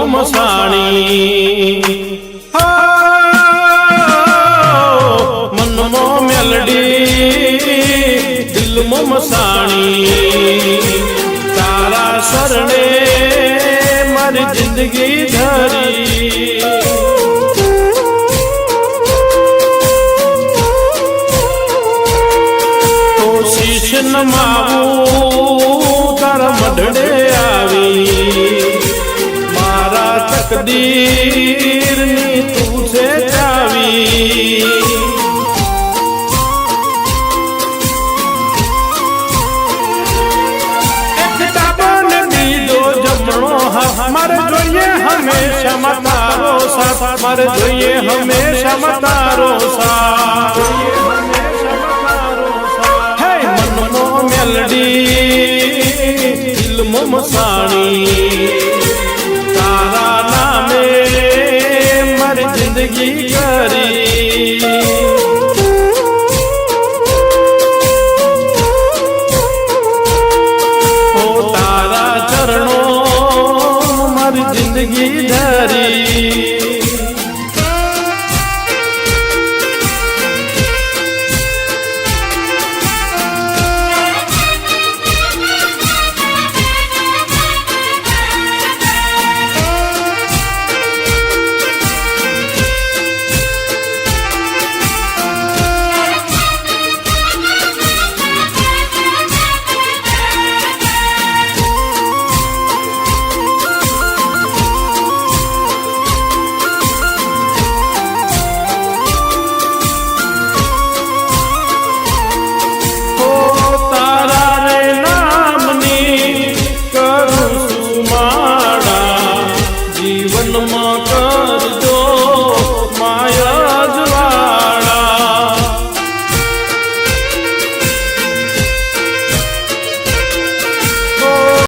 મસાણી મનમો મેલડી દિલમો મસાણી તારા શરણે મારી જિંદગી ધરી તો શીશ નમાવું તારા મઢડે આવી મારા તકદીરની તું છે ચાવી મારે જોઈએ હંમેશા મતારો સાથ મારે જોઈએ હંમેશા મતારો સાથ હે મનમો મેલડી દિલમો મસાણી તારા નામે મારી જિંદગી કરી જિંદગી ધરી જીવનમાં કર